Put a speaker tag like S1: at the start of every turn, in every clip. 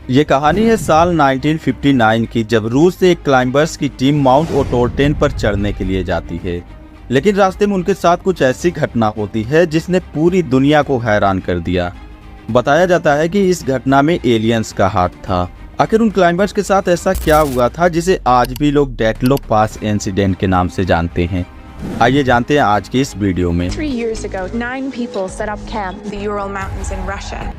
S1: ये कहानी है साल 1959 की, जब रूस से एक क्लाइंबर्स की टीम माउंट ओटोर्टेन पर चढ़ने के लिए जाती है। लेकिन रास्ते में उनके साथ कुछ ऐसी घटना होती है जिसने पूरी दुनिया को हैरान कर दिया। बताया जाता है कि इस घटना में एलियंस का हाथ था। आखिर उन क्लाइंबर्स के साथ ऐसा क्या हुआ था जिसे आज भी लोग डैटलो पास इंसिडेंट के नाम से जानते हैं। आइए जानते हैं आज की इस वीडियो में।
S2: 3 years ago, 9 people set up camp in the Ural Mountains in Russia.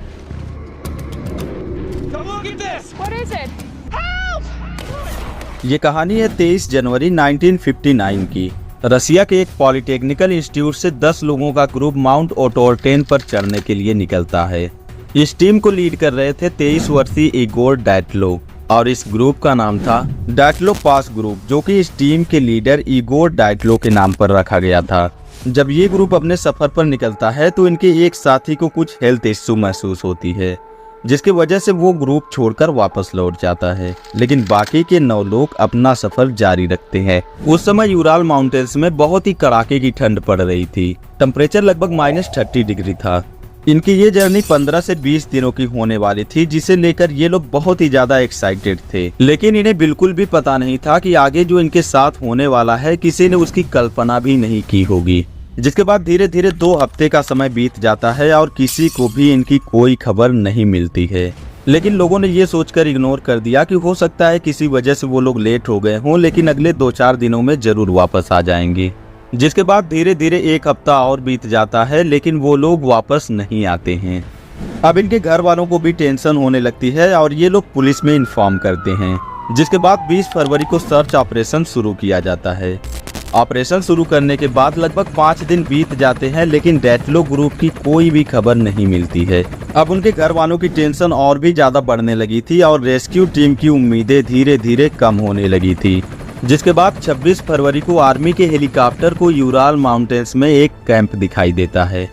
S3: Look at this!
S2: What is it? Help!
S1: ये कहानी है 23 जनवरी 1959 की। रसिया के एक पॉलिटेक्निकल इंस्टीट्यूट से 10 लोगों का ग्रुप माउंट ओटोर्टेन पर चढ़ने के लिए निकलता है। इस टीम को लीड कर रहे थे 23 वर्षीय इगोर डैटलो और इस ग्रुप का नाम था डैटलो पास ग्रुप, जो कि इस टीम के लीडर इगोर डैटलो के नाम पर रखा गया था। जब ये ग्रुप अपने सफर पर निकलता है तो इनके एक साथी को कुछ हेल्थ इश्यू महसूस होती है, जिसकी वजह से वो ग्रुप छोड़कर वापस लौट जाता है। लेकिन बाकी के 9 लोग अपना सफर जारी रखते हैं। उस समय यूराल माउंटेन्स में बहुत ही कड़ाके की ठंड पड़ रही थी। टेम्परेचर लगभग -30 डिग्री था। इनकी ये जर्नी 15 से 20 दिनों की होने वाली थी, जिसे लेकर ये लोग बहुत ही ज्यादा एक्साइटेड थे। लेकिन इन्हें बिल्कुल भी पता नहीं था कि आगे जो इनके साथ होने वाला है किसी ने उसकी कल्पना भी नहीं की होगी। जिसके बाद धीरे धीरे 2 हफ्ते का समय बीत जाता है और किसी को भी इनकी कोई खबर नहीं मिलती है। लेकिन लोगों ने ये सोचकर इग्नोर कर दिया कि हो सकता है किसी वजह से वो लोग लेट हो गए हों, लेकिन अगले 2-4 दिनों में जरूर वापस आ जाएंगे। जिसके बाद धीरे धीरे 1 हफ्ता और बीत जाता है, लेकिन वो लोग वापस नहीं आते हैं। अब इनके घर वालों को भी टेंशन होने लगती है और ये लोग पुलिस में इन्फॉर्म करते हैं। जिसके बाद 20 फरवरी को सर्च ऑपरेशन शुरू किया जाता है। ऑपरेशन शुरू करने के बाद लगभग 5 दिन बीत जाते हैं, लेकिन डैटलो ग्रुप की कोई भी खबर नहीं मिलती है। अब उनके घर वालों की टेंशन और भी ज्यादा बढ़ने लगी थी और रेस्क्यू टीम की उम्मीदें धीरे धीरे कम होने लगी थी। जिसके बाद 26 फरवरी को आर्मी के हेलीकॉप्टर को यूराल माउंटेन्स में एक कैंप दिखाई देता है।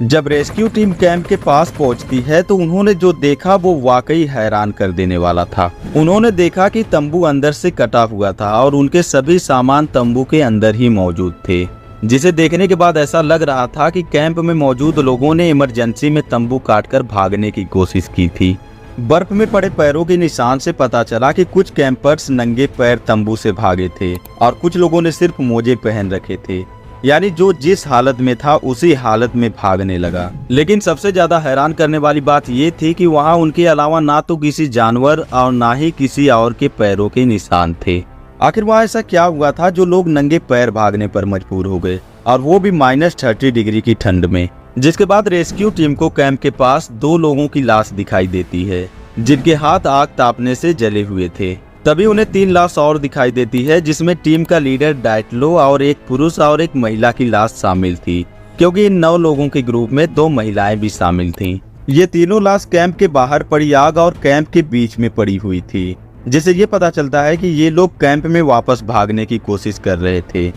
S1: जब रेस्क्यू टीम कैंप के पास पहुंचती है तो उन्होंने जो देखा वो वाकई हैरान कर देने वाला था। उन्होंने देखा कि तंबू अंदर से कटा हुआ था और उनके सभी सामान तंबू के अंदर ही मौजूद थे। जिसे देखने के बाद ऐसा लग रहा था कि कैंप में मौजूद लोगों ने इमरजेंसी में तंबू काटकर भागने की कोशिश की थी। बर्फ में पड़े पैरों के निशान से पता चला कि कुछ कैंपर्स नंगे पैर तंबू से भागे थे और कुछ लोगों ने सिर्फ मोजे पहन रखे थे, यानी जो जिस हालत में था उसी हालत में भागने लगा। लेकिन सबसे ज्यादा हैरान करने वाली बात ये थी कि वहाँ उनके अलावा ना तो किसी जानवर और ना ही किसी और के पैरों के निशान थे। आखिर वहाँ ऐसा क्या हुआ था जो लोग नंगे पैर भागने पर मजबूर हो गए, और वो भी -30 डिग्री की ठंड में। जिसके बाद रेस्क्यू टीम को कैंप के पास 2 लोगों की लाश दिखाई देती है, जिनके हाथ आग तापने से जले हुए थे। तभी उन्हें 3 लाश और दिखाई देती है, जिसमें टीम का लीडर डैटलो और एक पुरुष और एक महिला की लाश शामिल थी, क्योंकि इन 9 लोगों के ग्रुप में 2 महिलाएं भी शामिल थीं। ये तीनों लाश कैंप के बाहर पड़ी आग और कैंप के बीच में पड़ी हुई थी, जिससे ये पता चलता है कि ये लोग कैंप में वापस भागने की कोशिश कर रहे थे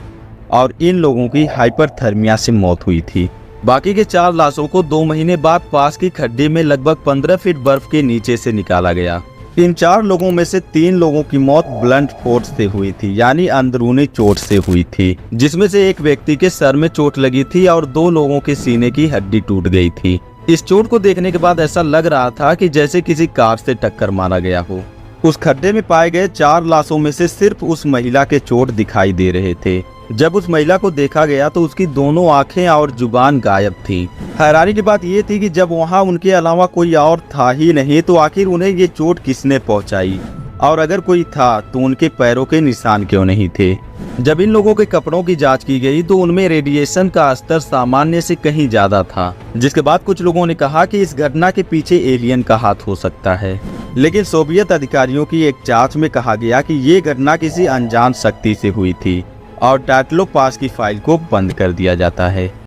S1: और इन लोगों की हाइपरथर्मिया से मौत हुई थी। बाकी के 4 लाशों को 2 महीने बाद पास की खड्डे में लगभग 15 फीट बर्फ के नीचे से निकाला गया। इन 4 लोगों में से 3 लोगों की मौत ब्लंट फोर्स से हुई थी, यानी अंदरूनी चोट से हुई थी, जिसमें से एक व्यक्ति के सर में चोट लगी थी और 2 लोगों के सीने की हड्डी टूट गई थी। इस चोट को देखने के बाद ऐसा लग रहा था कि जैसे किसी कार से टक्कर मारा गया हो। उस खड्डे में पाए गए 4 लाशों में से सिर्फ उस महिला के चोट दिखाई दे रहे थे। जब उस महिला को देखा गया तो उसकी दोनों आंखें और जुबान गायब थी। हैरानी की बात यह थी कि जब वहां उनके अलावा कोई और था ही नहीं तो आखिर उन्हें ये चोट किसने पहुंचाई, और अगर कोई था तो उनके पैरों के निशान क्यों नहीं थे। जब इन लोगों के कपड़ों की जांच की गई तो उनमें रेडिएशन का स्तर सामान्य से कहीं ज्यादा था। जिसके बाद कुछ लोगों ने कहा कि इस घटना के पीछे एलियन का हाथ हो सकता है। लेकिन सोवियत अधिकारियों की एक जांच में कहा गया कि ये घटना किसी अनजान शक्ति से हुई थी और डैटलो पास की फाइल को बंद कर दिया जाता है।